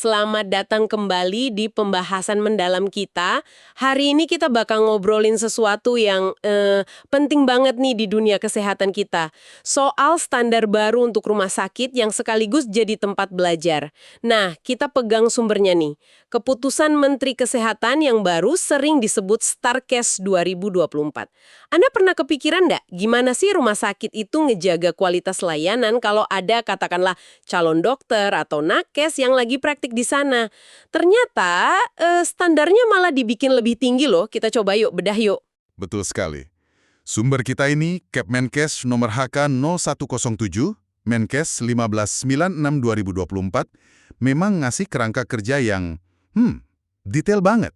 Selamat datang kembali di pembahasan mendalam kita. Hari ini kita bakal ngobrolin sesuatu yang penting banget nih di dunia kesehatan kita. Soal standar baru untuk rumah sakit yang sekaligus jadi tempat belajar. Nah, kita pegang sumbernya nih. Keputusan Menteri Kesehatan yang baru sering disebut Starkes 2024. Anda pernah kepikiran nggak gimana sih rumah sakit itu ngejaga kualitas layanan kalau ada katakanlah calon dokter atau nakes yang lagi praktik di sana? Ternyata standarnya malah dibikin lebih tinggi loh. Kita coba yuk, bedah yuk. Betul sekali. Sumber kita ini Kepmenkes nomor HK 0107, Menkes 1596 2024, memang ngasih kerangka kerja yang, detail banget.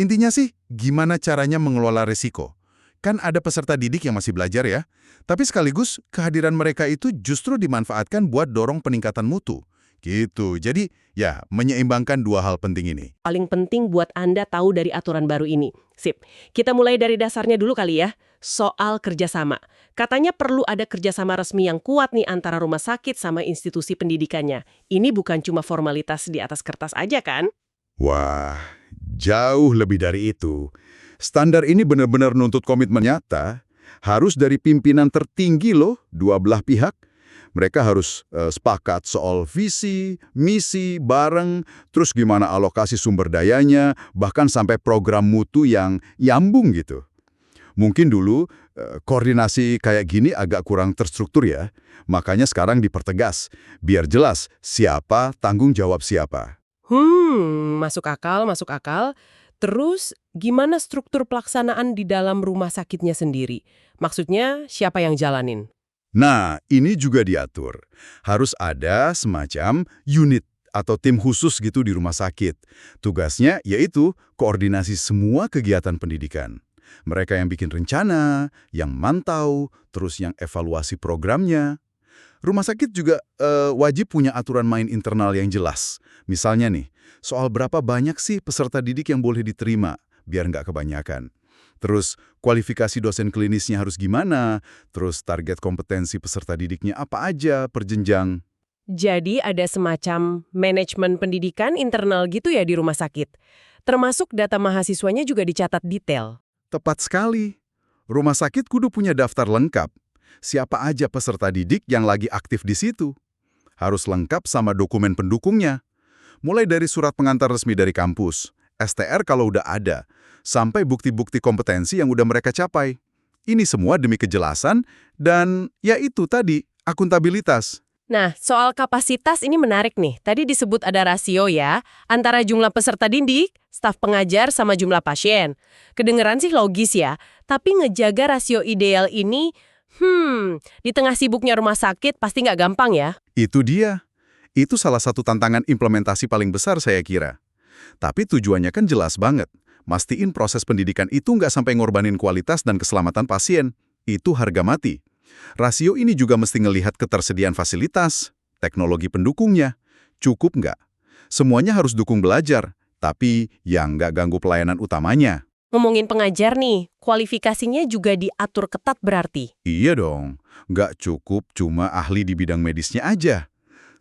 Intinya sih, gimana caranya mengelola resiko. Kan ada peserta didik yang masih belajar ya, tapi sekaligus kehadiran mereka itu justru dimanfaatkan buat dorong peningkatan mutu. Gitu, jadi ya menyeimbangkan dua hal penting ini. Paling penting buat Anda tahu dari aturan baru ini. Sip, kita mulai dari dasarnya dulu kali ya. Soal kerjasama. Katanya perlu ada kerjasama resmi yang kuat nih antara rumah sakit sama institusi pendidikannya. Ini bukan cuma formalitas di atas kertas aja kan? Wah, jauh lebih dari itu. Standar ini benar-benar nuntut komitmen nyata, harus dari pimpinan tertinggi loh, dua belah pihak. Mereka harus sepakat soal visi, misi, bareng, terus gimana alokasi sumber dayanya, bahkan sampai program mutu yang nyambung gitu. Mungkin dulu koordinasi kayak gini agak kurang terstruktur ya, makanya sekarang dipertegas, biar jelas siapa tanggung jawab siapa. Masuk akal, masuk akal. Terus, gimana struktur pelaksanaan di dalam rumah sakitnya sendiri? Maksudnya, siapa yang jalanin? Nah, ini juga diatur. Harus ada semacam unit atau tim khusus gitu di rumah sakit. Tugasnya yaitu koordinasi semua kegiatan pendidikan. Mereka yang bikin rencana, yang mantau, terus yang evaluasi programnya. Rumah sakit juga wajib punya aturan main internal yang jelas. Misalnya nih, soal berapa banyak sih peserta didik yang boleh diterima, biar nggak kebanyakan. Terus kualifikasi dosen klinisnya harus gimana, terus target kompetensi peserta didiknya apa aja per jenjang. Jadi ada semacam manajemen pendidikan internal gitu ya di rumah sakit. Termasuk data mahasiswanya juga dicatat detail. Tepat sekali. Rumah sakit kudu punya daftar lengkap. Siapa aja peserta didik yang lagi aktif di situ. Harus lengkap sama dokumen pendukungnya. Mulai dari surat pengantar resmi dari kampus, STR kalau udah ada, sampai bukti-bukti kompetensi yang udah mereka capai. Ini semua demi kejelasan dan ya itu tadi, akuntabilitas. Nah, soal kapasitas ini menarik nih. Tadi disebut ada rasio ya, antara jumlah peserta didik, staf pengajar, sama jumlah pasien. Kedengeran sih logis ya, tapi ngejaga rasio ideal ini, di tengah sibuknya rumah sakit pasti nggak gampang ya. Itu dia. Itu salah satu tantangan implementasi paling besar saya kira. Tapi tujuannya kan jelas banget. Mastiin proses pendidikan itu nggak sampai ngorbanin kualitas dan keselamatan pasien. Itu harga mati. Rasio ini juga mesti ngelihat ketersediaan fasilitas, teknologi pendukungnya. Cukup nggak? Semuanya harus dukung belajar, tapi yang nggak ganggu pelayanan utamanya. Ngomongin pengajar nih, kualifikasinya juga diatur ketat berarti. Iya dong, nggak cukup cuma ahli di bidang medisnya aja.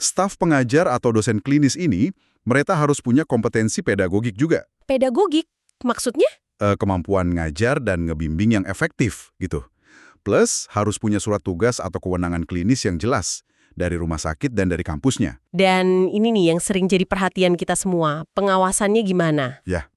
Staf pengajar atau dosen klinis ini, mereka harus punya kompetensi pedagogik juga. Pedagogik? Maksudnya? Kemampuan ngajar dan ngebimbing yang efektif, gitu. Plus, harus punya surat tugas atau kewenangan klinis yang jelas dari rumah sakit dan dari kampusnya. Dan ini nih yang sering jadi perhatian kita semua, pengawasannya gimana? Ya,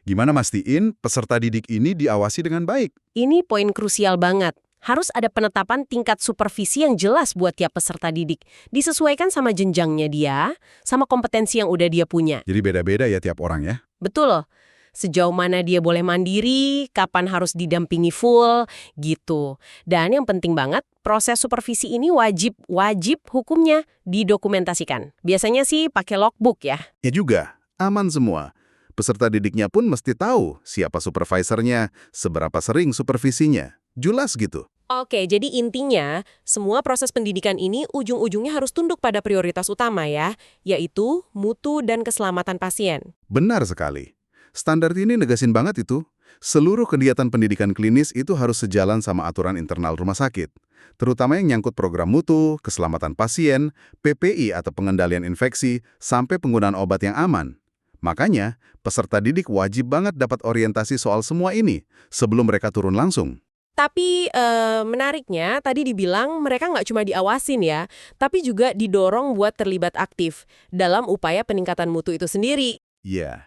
gimana mastiin peserta didik ini diawasi dengan baik? Ini poin krusial banget. Harus ada penetapan tingkat supervisi yang jelas buat tiap peserta didik. Disesuaikan sama jenjangnya dia, sama kompetensi yang udah dia punya. Jadi beda-beda ya tiap orang ya? Betul. Sejauh mana dia boleh mandiri, kapan harus didampingi full, gitu. Dan yang penting banget, proses supervisi ini wajib hukumnya didokumentasikan. Biasanya sih pakai logbook ya. Ya juga, aman semua. Peserta didiknya pun mesti tahu siapa supervisornya, seberapa sering supervisinya. Jelas gitu. Oke, jadi intinya, semua proses pendidikan ini ujung-ujungnya harus tunduk pada prioritas utama ya, yaitu mutu dan keselamatan pasien. Benar sekali. Standar ini negasin banget itu. Seluruh kegiatan pendidikan klinis itu harus sejalan sama aturan internal rumah sakit, terutama yang nyangkut program mutu, keselamatan pasien, PPI atau pengendalian infeksi, sampai penggunaan obat yang aman. Makanya, peserta didik wajib banget dapat orientasi soal semua ini sebelum mereka turun langsung. Tapi menariknya tadi dibilang mereka nggak cuma diawasin ya, tapi juga didorong buat terlibat aktif dalam upaya peningkatan mutu itu sendiri. Iya,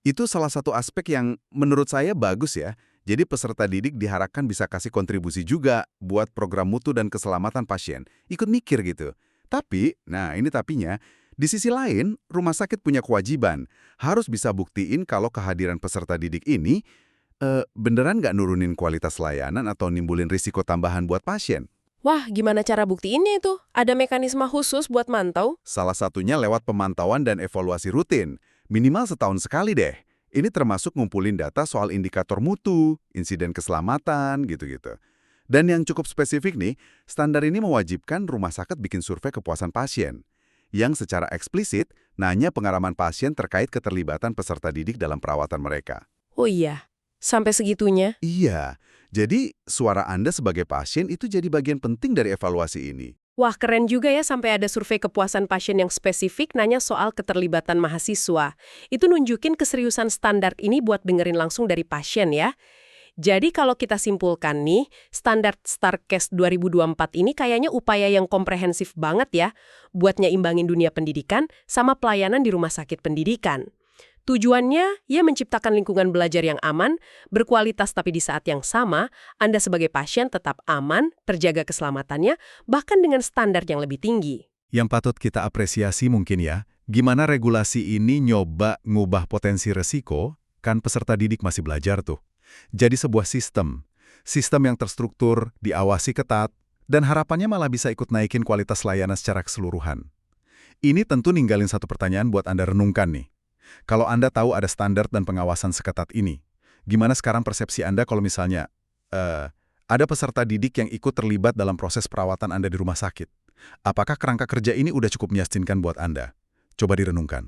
itu salah satu aspek yang menurut saya bagus ya. Jadi peserta didik diharapkan bisa kasih kontribusi juga buat program mutu dan keselamatan pasien. Ikut mikir gitu. Tapi, nah ini tapinya, di sisi lain, rumah sakit punya kewajiban. Harus bisa buktiin kalau kehadiran peserta didik ini beneran nggak nurunin kualitas layanan atau nimbulin risiko tambahan buat pasien. Wah, gimana cara buktiinnya itu? Ada mekanisme khusus buat mantau? Salah satunya lewat pemantauan dan evaluasi rutin. Minimal setahun sekali deh. Ini termasuk ngumpulin data soal indikator mutu, insiden keselamatan, gitu-gitu. Dan yang cukup spesifik nih, standar ini mewajibkan rumah sakit bikin survei kepuasan pasien. Yang secara eksplisit nanya pengalaman pasien terkait keterlibatan peserta didik dalam perawatan mereka. Oh iya, sampai segitunya? Iya, jadi suara Anda sebagai pasien itu jadi bagian penting dari evaluasi ini. Wah, keren juga ya sampai ada survei kepuasan pasien yang spesifik nanya soal keterlibatan mahasiswa. Itu nunjukin keseriusan standar ini buat dengerin langsung dari pasien ya. Jadi kalau kita simpulkan nih, standar STARCASE 2024 ini kayaknya upaya yang komprehensif banget ya buat nyeimbangin dunia pendidikan sama pelayanan di rumah sakit pendidikan. Tujuannya, ya menciptakan lingkungan belajar yang aman, berkualitas tapi di saat yang sama, Anda sebagai pasien tetap aman, terjaga keselamatannya, bahkan dengan standar yang lebih tinggi. Yang patut kita apresiasi mungkin ya, gimana regulasi ini nyoba ngubah potensi resiko, kan peserta didik masih belajar tuh. Jadi sebuah sistem yang terstruktur, diawasi ketat, dan harapannya malah bisa ikut naikin kualitas layanan secara keseluruhan. Ini tentu ninggalin satu pertanyaan buat Anda renungkan nih. Kalau Anda tahu ada standar dan pengawasan seketat ini, gimana sekarang persepsi Anda kalau misalnya ada peserta didik yang ikut terlibat dalam proses perawatan Anda di rumah sakit? Apakah kerangka kerja ini udah cukup meyakinkan buat Anda? Coba direnungkan.